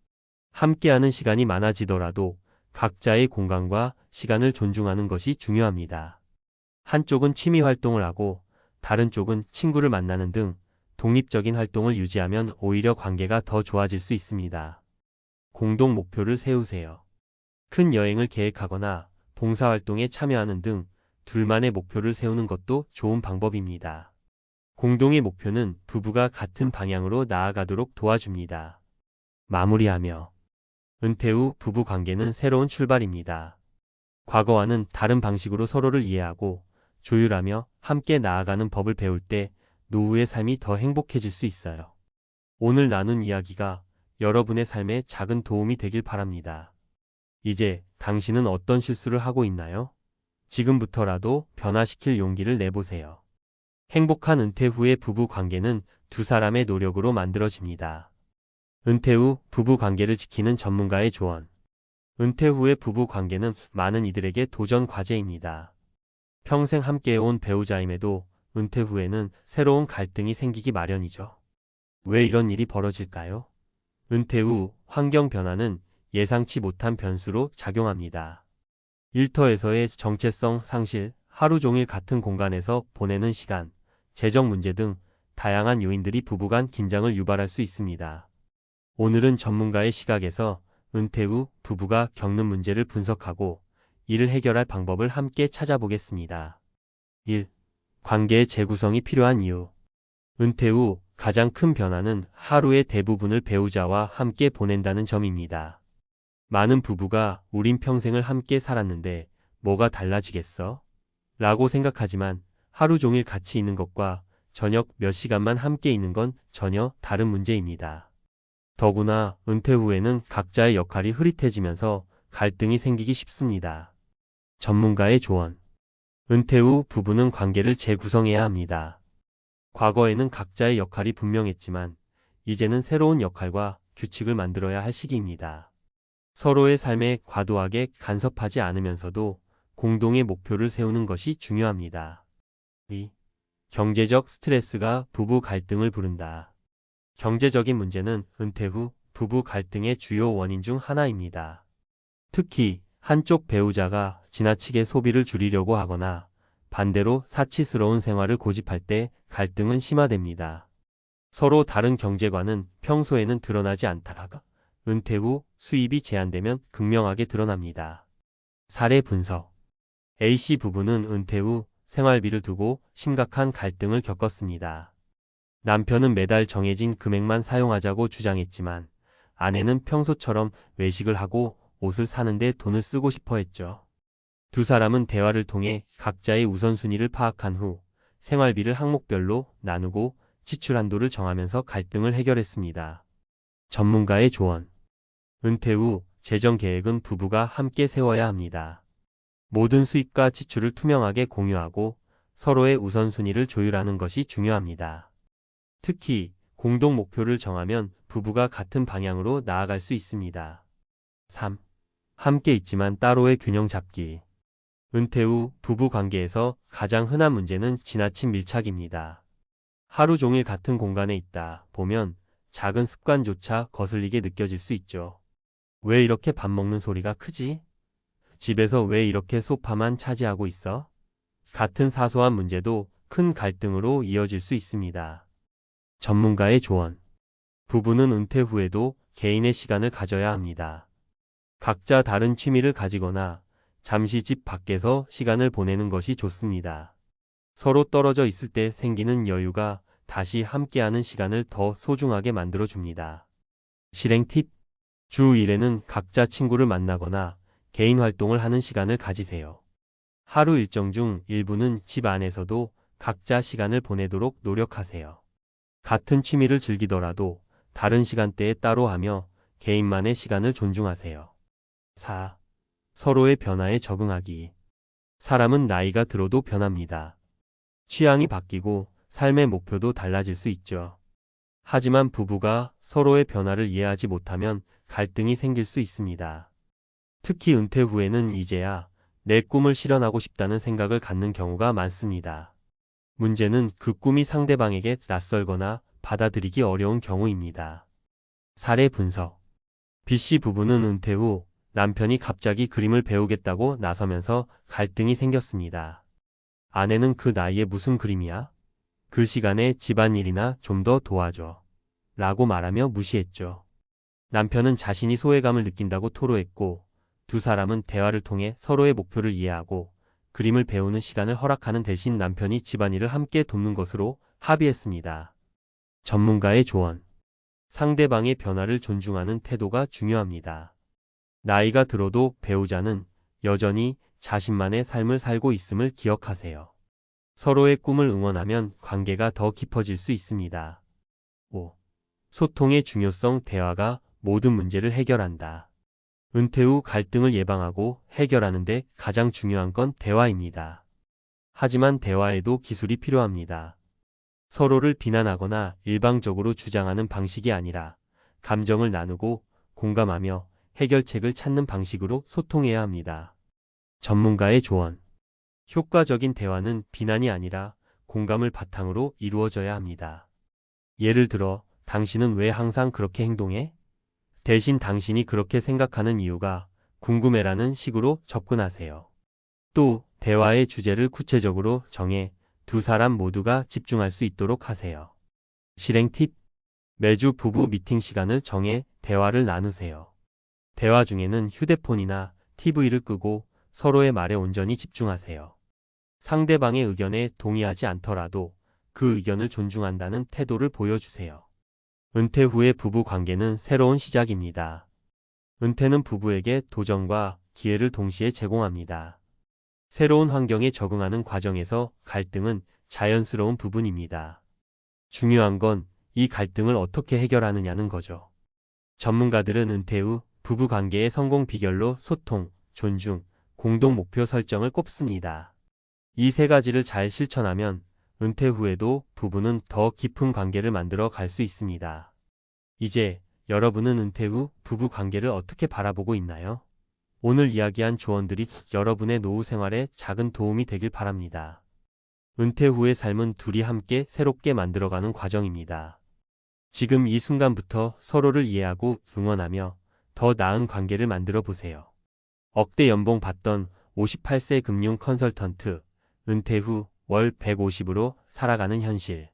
함께하는 시간이 많아지더라도 각자의 공간과 시간을 존중하는 것이 중요합니다. 한쪽은 취미 활동을 하고 다른 쪽은 친구를 만나는 등 독립적인 활동을 유지하면 오히려 관계가 더 좋아질 수 있습니다. 공동 목표를 세우세요. 큰 여행을 계획하거나 봉사활동에 참여하는 등 둘만의 목표를 세우는 것도 좋은 방법입니다. 공동의 목표는 부부가 같은 방향으로 나아가도록 도와줍니다. 마무리하며 은퇴 후 부부 관계는 새로운 출발입니다. 과거와는 다른 방식으로 서로를 이해하고 조율하며 함께 나아가는 법을 배울 때 노후의 삶이 더 행복해질 수 있어요. 오늘 나눈 이야기가 여러분의 삶에 작은 도움이 되길 바랍니다. 이제 당신은 어떤 실수를 하고 있나요? 지금부터라도 변화시킬 용기를 내보세요. 행복한 은퇴 후의 부부 관계는 두 사람의 노력으로 만들어집니다. 은퇴 후 부부 관계를 지키는 전문가의 조언. 은퇴 후의 부부 관계는 많은 이들에게 도전 과제입니다. 평생 함께해온 배우자임에도 은퇴 후에는 새로운 갈등이 생기기 마련이죠. 왜 이런 일이 벌어질까요? 은퇴 후 환경 변화는 예상치 못한 변수로 작용합니다. 일터에서의 정체성 상실, 하루 종일 같은 공간에서 보내는 시간, 재정 문제 등 다양한 요인들이 부부 간 긴장을 유발할 수 있습니다. 오늘은 전문가의 시각에서 은퇴 후 부부가 겪는 문제를 분석하고 이를 해결할 방법을 함께 찾아보겠습니다. 1. 관계의 재구성이 필요한 이유. 은퇴 후 가장 큰 변화는 하루의 대부분을 배우자와 함께 보낸다는 점입니다. 많은 부부가 우린 평생을 함께 살았는데 뭐가 달라지겠어? 라고 생각하지만 하루 종일 같이 있는 것과 저녁 몇 시간만 함께 있는 건 전혀 다른 문제입니다. 더구나 은퇴 후에는 각자의 역할이 흐릿해지면서 갈등이 생기기 쉽습니다. 전문가의 조언. 은퇴 후 부부는 관계를 재구성해야 합니다. 과거에는 각자의 역할이 분명했지만 이제는 새로운 역할과 규칙을 만들어야 할 시기입니다. 서로의 삶에 과도하게 간섭하지 않으면서도 공동의 목표를 세우는 것이 중요합니다. 2. 경제적 스트레스가 부부 갈등을 부른다. 경제적인 문제는 은퇴 후 부부 갈등의 주요 원인 중 하나입니다. 특히 한쪽 배우자가 지나치게 소비를 줄이려고 하거나 반대로 사치스러운 생활을 고집할 때 갈등은 심화됩니다. 서로 다른 경제관은 평소에는 드러나지 않다가 은퇴 후 수입이 제한되면 극명하게 드러납니다. 사례 분석. A씨 부부는 은퇴 후 생활비를 두고 심각한 갈등을 겪었습니다. 남편은 매달 정해진 금액만 사용하자고 주장했지만 아내는 평소처럼 외식을 하고 옷을 사는데 돈을 쓰고 싶어 했죠. 두 사람은 대화를 통해 각자의 우선순위를 파악한 후 생활비를 항목별로 나누고 지출 한도를 정하면서 갈등을 해결했습니다. 전문가의 조언. 은퇴 후 재정 계획은 부부가 함께 세워야 합니다. 모든 수입과 지출을 투명하게 공유하고 서로의 우선순위를 조율하는 것이 중요합니다. 특히 공동 목표를 정하면 부부가 같은 방향으로 나아갈 수 있습니다. 3. 함께 있지만 따로의 균형 잡기. 은퇴 후 부부 관계에서 가장 흔한 문제는 지나친 밀착입니다. 하루 종일 같은 공간에 있다 보면 작은 습관조차 거슬리게 느껴질 수 있죠. 왜 이렇게 밥 먹는 소리가 크지? 집에서 왜 이렇게 소파만 차지하고 있어? 같은 사소한 문제도 큰 갈등으로 이어질 수 있습니다. 전문가의 조언. 부부는 은퇴 후에도 개인의 시간을 가져야 합니다. 각자 다른 취미를 가지거나 잠시 집 밖에서 시간을 보내는 것이 좋습니다. 서로 떨어져 있을 때 생기는 여유가 다시 함께하는 시간을 더 소중하게 만들어줍니다. 실행 팁. 주 1회는 각자 친구를 만나거나 개인 활동을 하는 시간을 가지세요. 하루 일정 중 일부는 집 안에서도 각자 시간을 보내도록 노력하세요. 같은 취미를 즐기더라도 다른 시간대에 따로 하며 개인만의 시간을 존중하세요. 4. 서로의 변화에 적응하기. 사람은 나이가 들어도 변합니다. 취향이 바뀌고 삶의 목표도 달라질 수 있죠. 하지만 부부가 서로의 변화를 이해하지 못하면 갈등이 생길 수 있습니다. 특히 은퇴 후에는 이제야 내 꿈을 실현하고 싶다는 생각을 갖는 경우가 많습니다. 문제는 그 꿈이 상대방에게 낯설거나 받아들이기 어려운 경우입니다. 사례 분석. B씨 부부는 은퇴 후 남편이 갑자기 그림을 배우겠다고 나서면서 갈등이 생겼습니다. 아내는 그 나이에 무슨 그림이야? 그 시간에 집안일이나 좀 더 도와줘. 라고 말하며 무시했죠. 남편은 자신이 소외감을 느낀다고 토로했고 두 사람은 대화를 통해 서로의 목표를 이해하고 그림을 배우는 시간을 허락하는 대신 남편이 집안일을 함께 돕는 것으로 합의했습니다. 전문가의 조언. 상대방의 변화를 존중하는 태도가 중요합니다. 나이가 들어도 배우자는 여전히 자신만의 삶을 살고 있음을 기억하세요. 서로의 꿈을 응원하면 관계가 더 깊어질 수 있습니다. 5. 소통의 중요성. 대화가 모든 문제를 해결한다. 은퇴 후 갈등을 예방하고 해결하는 데 가장 중요한 건 대화입니다. 하지만 대화에도 기술이 필요합니다. 서로를 비난하거나 일방적으로 주장하는 방식이 아니라 감정을 나누고 공감하며 해결책을 찾는 방식으로 소통해야 합니다. 전문가의 조언. 효과적인 대화는 비난이 아니라 공감을 바탕으로 이루어져야 합니다. 예를 들어, 당신은 왜 항상 그렇게 행동해? 대신 당신이 그렇게 생각하는 이유가 궁금해라는 식으로 접근하세요. 또 대화의 주제를 구체적으로 정해 두 사람 모두가 집중할 수 있도록 하세요. 실행 팁. 매주 부부 미팅 시간을 정해 대화를 나누세요. 대화 중에는 휴대폰이나 TV를 끄고 서로의 말에 온전히 집중하세요. 상대방의 의견에 동의하지 않더라도 그 의견을 존중한다는 태도를 보여주세요. 은퇴 후의 부부 관계는 새로운 시작입니다. 은퇴는 부부에게 도전과 기회를 동시에 제공합니다. 새로운 환경에 적응하는 과정에서 갈등은 자연스러운 부분입니다. 중요한 건 이 갈등을 어떻게 해결하느냐는 거죠. 전문가들은 은퇴 후 부부 관계의 성공 비결로 소통, 존중, 공동 목표 설정을 꼽습니다. 이 세 가지를 잘 실천하면 은퇴 후에도 부부는 더 깊은 관계를 만들어 갈 수 있습니다. 이제 여러분은 은퇴 후 부부 관계를 어떻게 바라보고 있나요? 오늘 이야기한 조언들이 여러분의 노후 생활에 작은 도움이 되길 바랍니다. 은퇴 후의 삶은 둘이 함께 새롭게 만들어가는 과정입니다. 지금 이 순간부터 서로를 이해하고 응원하며 더 나은 관계를 만들어 보세요. 억대 연봉 받던 58세 금융 컨설턴트, 은퇴 후 월 150으로 살아가는 현실.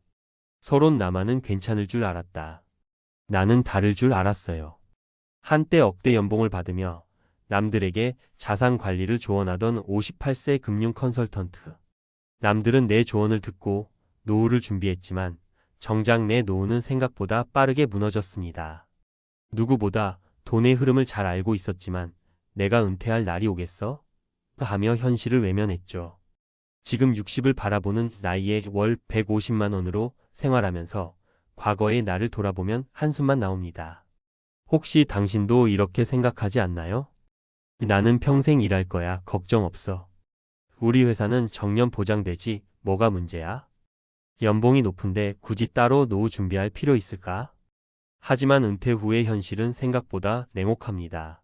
서론 나만은 괜찮을 줄 알았다. 나는 다를 줄 알았어요. 한때 억대 연봉을 받으며 남들에게 자산 관리를 조언하던 58세 금융 컨설턴트. 남들은 내 조언을 듣고 노후를 준비했지만 정작 내 노후는 생각보다 빠르게 무너졌습니다. 누구보다 돈의 흐름을 잘 알고 있었지만 내가 은퇴할 날이 오겠어? 하며 현실을 외면했죠. 지금 60을 바라보는 나이에 월 150만 원으로 생활하면서 과거의 나를 돌아보면 한숨만 나옵니다. 혹시 당신도 이렇게 생각하지 않나요? 나는 평생 일할 거야. 걱정 없어. 우리 회사는 정년 보장되지. 뭐가 문제야? 연봉이 높은데 굳이 따로 노후 준비할 필요 있을까? 하지만 은퇴 후의 현실은 생각보다 냉혹합니다.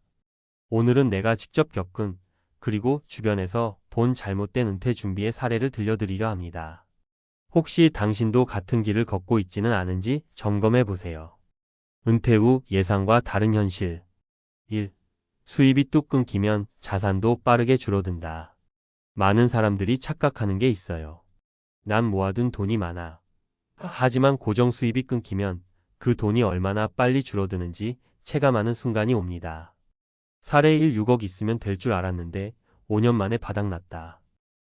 오늘은 내가 직접 겪은 그리고 주변에서 본 잘못된 은퇴 준비의 사례를 들려드리려 합니다. 혹시 당신도 같은 길을 걷고 있지는 않은지 점검해 보세요. 은퇴 후 예상과 다른 현실. 1. 수입이 뚝 끊기면 자산도 빠르게 줄어든다. 많은 사람들이 착각하는 게 있어요. 난 모아둔 돈이 많아. 하지만 고정 수입이 끊기면 그 돈이 얼마나 빨리 줄어드는지 체감하는 순간이 옵니다. 사례 1. 6억 있으면 될 줄 알았는데 5년 만에 바닥났다.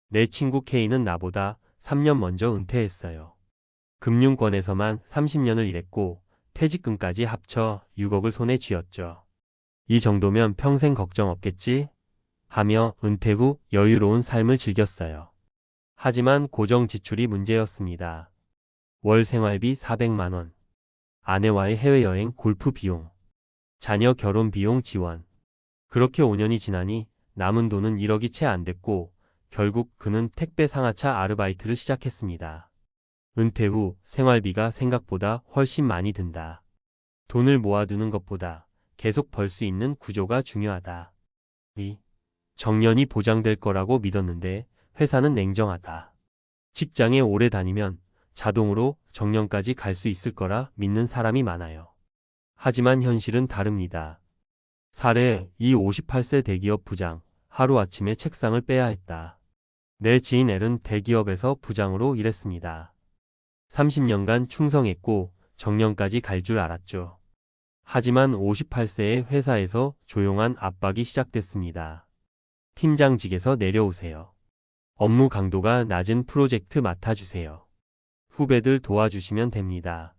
내 친구 K는 나보다 3년 먼저 은퇴했어요. 금융권에서만 30년을 일했고 퇴직금까지 합쳐 6억을 손에 쥐었죠. 이 정도면 평생 걱정 없겠지? 하며 은퇴 후 여유로운 삶을 즐겼어요. 하지만 고정 지출이 문제였습니다. 월 생활비 400만 원, 아내와의 해외여행 골프 비용, 자녀 결혼 비용 지원. 그렇게 5년이 지나니 남은 돈은 1억이 채 안 됐고 결국 그는 택배 상하차 아르바이트를 시작했습니다. 은퇴 후 생활비가 생각보다 훨씬 많이 든다. 돈을 모아두는 것보다 계속 벌 수 있는 구조가 중요하다. 2. 정년이 보장될 거라고 믿었는데 회사는 냉정하다. 직장에 오래 다니면 자동으로 정년까지 갈 수 있을 거라 믿는 사람이 많아요. 하지만 현실은 다릅니다. 사례 2. 58세 대기업 부장, 하루아침에 책상을 빼야 했다. 내 지인 L은 대기업에서 부장으로 일했습니다. 30년간 충성했고 정년까지 갈 줄 알았죠. 하지만 58세의 회사에서 조용한 압박이 시작됐습니다. 팀장직에서 내려오세요. 업무 강도가 낮은 프로젝트 맡아주세요. 후배들 도와주시면 됩니다.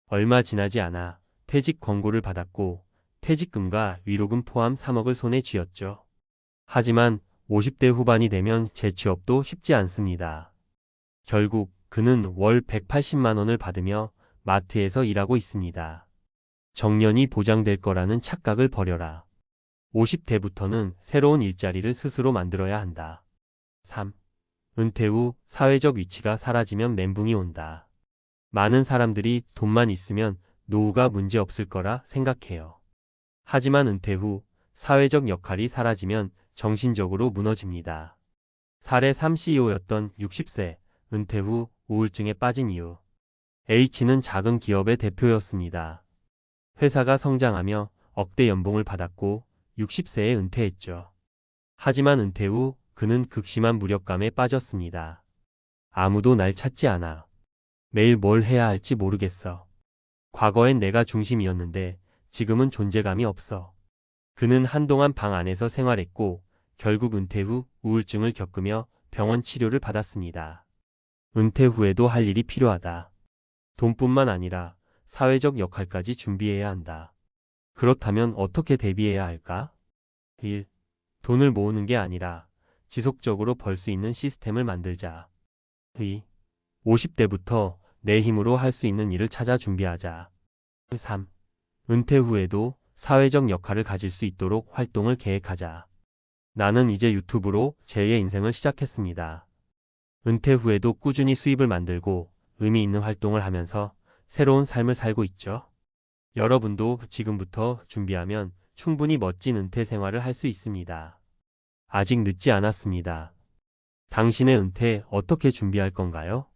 얼마 지나지 않아 퇴직 권고를 받았고 퇴직금과 위로금 포함 3억을 손에 쥐었죠. 하지만 50대 후반이 되면 재취업도 쉽지 않습니다. 결국 그는 월 180만 원을 받으며 마트에서 일하고 있습니다. 정년이 보장될 거라는 착각을 버려라. 50대부터는 새로운 일자리를 스스로 만들어야 한다. 3. 은퇴 후 사회적 위치가 사라지면 멘붕이 온다. 많은 사람들이 돈만 있으면 노후가 문제 없을 거라 생각해요. 하지만 은퇴 후 사회적 역할이 사라지면 정신적으로 무너집니다. 사례 3. CEO였던 60세, 은퇴 후 우울증에 빠진 이유. H는 작은 기업의 대표였습니다. 회사가 성장하며 억대 연봉을 받았고 60세에 은퇴했죠. 하지만 은퇴 후 그는 극심한 무력감에 빠졌습니다. 아무도 날 찾지 않아. 매일 뭘 해야 할지 모르겠어. 과거엔 내가 중심이었는데 지금은 존재감이 없어. 그는 한동안 방 안에서 생활했고 결국 은퇴 후 우울증을 겪으며 병원 치료를 받았습니다. 은퇴 후에도 할 일이 필요하다. 돈뿐만 아니라 사회적 역할까지 준비해야 한다. 그렇다면 어떻게 대비해야 할까? 1. 돈을 모으는 게 아니라 지속적으로 벌 수 있는 시스템을 만들자. 2. 50대부터 내 힘으로 할 수 있는 일을 찾아 준비하자. 3. 은퇴 후에도 사회적 역할을 가질 수 있도록 활동을 계획하자. 나는 이제 유튜브로 제2의 인생을 시작했습니다. 은퇴 후에도 꾸준히 수입을 만들고 의미 있는 활동을 하면서 새로운 삶을 살고 있죠. 여러분도 지금부터 준비하면 충분히 멋진 은퇴 생활을 할 수 있습니다. 아직 늦지 않았습니다. 당신의 은퇴 어떻게 준비할 건가요?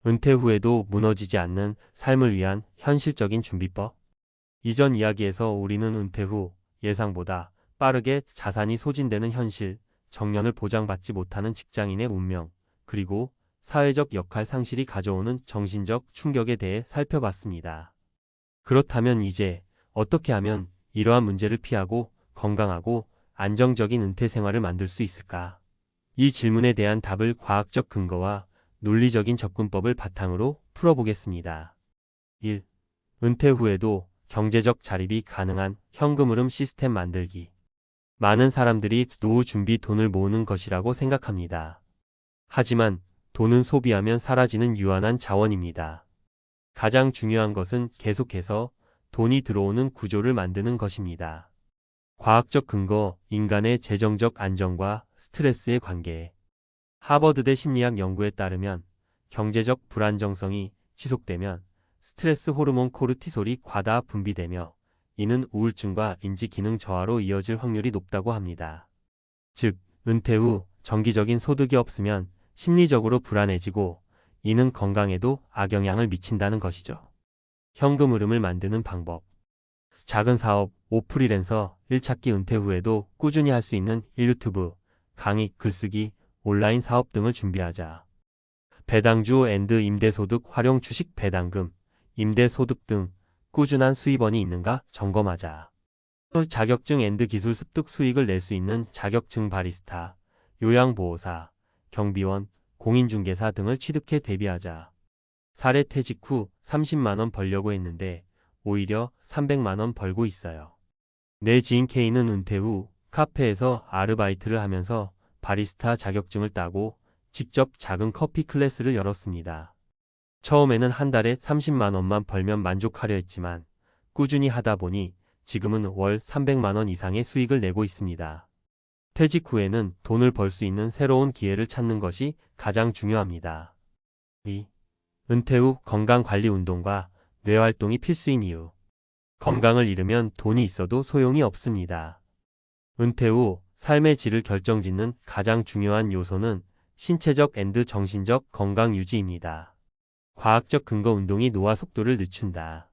은퇴 후에도 무너지지 않는 삶을 위한 현실적인 준비법. 이전 이야기에서 우리는 은퇴 후 예상보다 빠르게 자산이 소진되는 현실, 정년을 보장받지 못하는 직장인의 운명, 그리고 사회적 역할 상실이 가져오는 정신적 충격에 대해 살펴봤습니다. 그렇다면 이제 어떻게 하면 이러한 문제를 피하고 건강하고 안정적인 은퇴 생활을 만들 수 있을까? 이 질문에 대한 답을 과학적 근거와 논리적인 접근법을 바탕으로 풀어보겠습니다. 1. 은퇴 후에도 경제적 자립이 가능한 현금 흐름 시스템 만들기. 많은 사람들이 노후 준비 돈을 모으는 것이라고 생각합니다. 하지만 돈은 소비하면 사라지는 유한한 자원입니다. 가장 중요한 것은 계속해서 돈이 들어오는 구조를 만드는 것입니다. 과학적 근거, 인간의 재정적 안정과 스트레스의 관계. 하버드대 심리학 연구에 따르면 경제적 불안정성이 지속되면 스트레스 호르몬 코르티솔이 과다 분비되며 이는 우울증과 인지 기능 저하로 이어질 확률이 높다고 합니다. 즉, 은퇴 후 정기적인 소득이 없으면 심리적으로 불안해지고 이는 건강에도 악영향을 미친다는 것이죠. 현금 흐름을 만드는 방법. 작은 사업, 오프리랜서, 일찾기 은퇴 후에도 꾸준히 할 수 있는 유튜브, 강의, 글쓰기, 온라인 사업 등을 준비하자. 배당주 앤드 임대소득 활용 주식 배당금, 임대소득 등 꾸준한 수입원이 있는가 점검하자. 자격증 앤드 기술 습득 수익을 낼 수 있는 자격증 바리스타, 요양보호사, 경비원, 공인중개사 등을 취득해 대비하자. 사례 퇴직 후 30만원 벌려고 했는데 오히려 300만원 벌고 있어요. 내 지인 K는 은퇴 후 카페에서 아르바이트를 하면서 바리스타 자격증을 따고 직접 작은 커피 클래스를 열었습니다. 처음에는 한 달에 30만원만 벌면 만족하려 했지만 꾸준히 하다 보니 지금은 월 300만원 이상의 수익을 내고 있습니다. 퇴직 후에는 돈을 벌 수 있는 새로운 기회를 찾는 것이 가장 중요합니다. 2. 은퇴 후 건강관리 운동과 뇌활동이 필수인 이유. 건강을 잃으면 돈이 있어도 소용이 없습니다. 은퇴 후 삶의 질을 결정짓는 가장 중요한 요소는 신체적 앤드 정신적 건강 유지입니다. 과학적 근거 운동이 노화 속도를 늦춘다.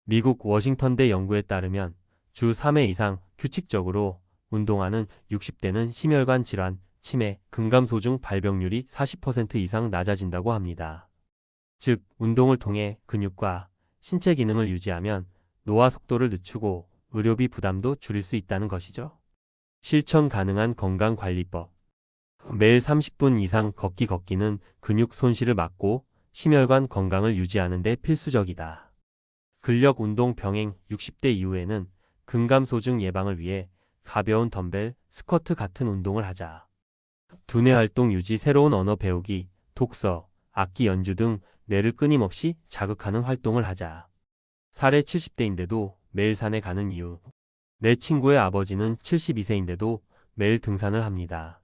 미국 워싱턴대 연구에 따르면 주 3회 이상 규칙적으로 운동하는 60대는 심혈관 질환, 치매, 근감소증 발병률이 40% 이상 낮아진다고 합니다. 즉, 운동을 통해 근육과 신체 기능을 유지하면 노화 속도를 늦추고 의료비 부담도 줄일 수 있다는 것이죠. 실천 가능한 건강관리법. 매일 30분 이상 걷기는 근육 손실을 막고 심혈관 건강을 유지하는 데 필수적이다. 근력 운동 병행 60대 이후에는 근감소증 예방을 위해 가벼운 덤벨, 스쿼트 같은 운동을 하자. 두뇌 활동 유지, 새로운 언어 배우기, 독서, 악기 연주 등 뇌를 끊임없이 자극하는 활동을 하자. 사례 70대인데도 매일 산에 가는 이유. 내 친구의 아버지는 72세인데도 매일 등산을 합니다.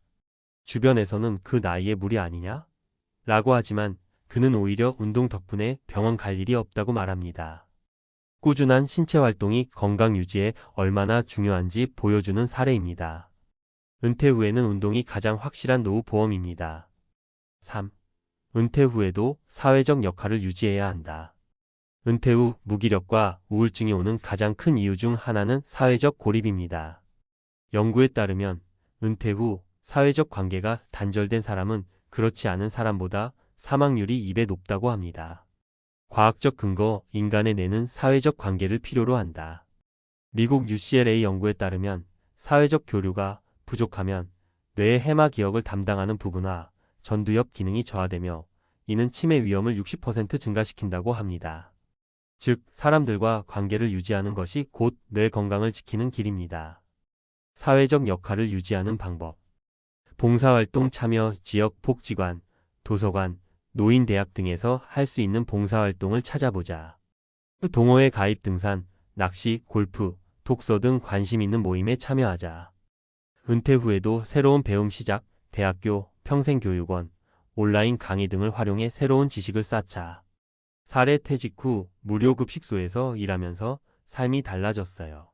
주변에서는 그 나이에 무리 아니냐? 라고 하지만 그는 오히려 운동 덕분에 병원 갈 일이 없다고 말합니다. 꾸준한 신체 활동이 건강 유지에 얼마나 중요한지 보여주는 사례입니다. 은퇴 후에는 운동이 가장 확실한 노후 보험입니다. 3. 은퇴 후에도 사회적 역할을 유지해야 한다. 은퇴 후 무기력과 우울증이 오는 가장 큰 이유 중 하나는 사회적 고립입니다. 연구에 따르면 은퇴 후 사회적 관계가 단절된 사람은 그렇지 않은 사람보다 사망률이 2배 높다고 합니다. 과학적 근거, 인간의 뇌는 사회적 관계를 필요로 한다. 미국 UCLA 연구에 따르면 사회적 교류가 부족하면 뇌의 해마 기억을 담당하는 부분화, 전두엽 기능이 저하되며 이는 치매 위험을 60% 증가시킨다고 합니다. 즉, 사람들과 관계를 유지하는 것이 곧 뇌 건강을 지키는 길입니다. 사회적 역할을 유지하는 방법. 봉사활동 참여, 지역 복지관, 도서관, 노인대학 등에서 할 수 있는 봉사활동을 찾아보자. 동호회 가입, 등산, 낚시, 골프, 독서 등 관심 있는 모임에 참여하자. 은퇴 후에도 새로운 배움 시작, 대학교, 평생교육원, 온라인 강의 등을 활용해 새로운 지식을 쌓자. 사례 퇴직 후 무료급식소에서 일하면서 삶이 달라졌어요.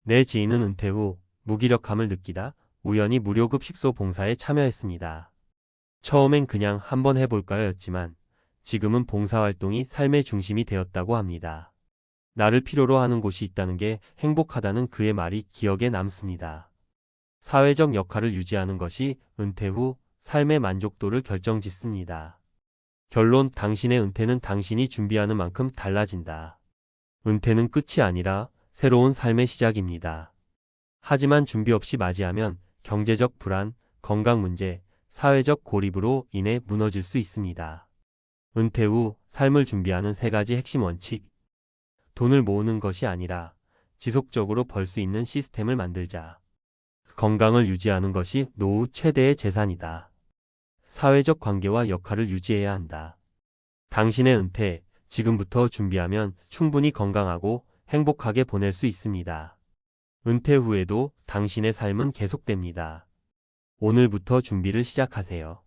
내 지인은 은퇴 후 무기력함을 느끼다 우연히 무료급식소 봉사에 참여했습니다. 처음엔 그냥 한번 해볼까요 였지만 지금은 봉사활동이 삶의 중심이 되었다고 합니다. 나를 필요로 하는 곳이 있다는 게 행복하다는 그의 말이 기억에 남습니다. 사회적 역할을 유지하는 것이 은퇴 후 삶의 만족도를 결정짓습니다. 결론, 당신의 은퇴는 당신이 준비하는 만큼 달라진다. 은퇴는 끝이 아니라 새로운 삶의 시작입니다. 하지만 준비 없이 맞이하면 경제적 불안, 건강 문제, 사회적 고립으로 인해 무너질 수 있습니다. 은퇴 후 삶을 준비하는 3가지 핵심 원칙. 돈을 모으는 것이 아니라 지속적으로 벌 수 있는 시스템을 만들자. 건강을 유지하는 것이 노후 최대의 재산이다. 사회적 관계와 역할을 유지해야 한다. 당신의 은퇴, 지금부터 준비하면 충분히 건강하고 행복하게 보낼 수 있습니다. 은퇴 후에도 당신의 삶은 계속됩니다. 오늘부터 준비를 시작하세요.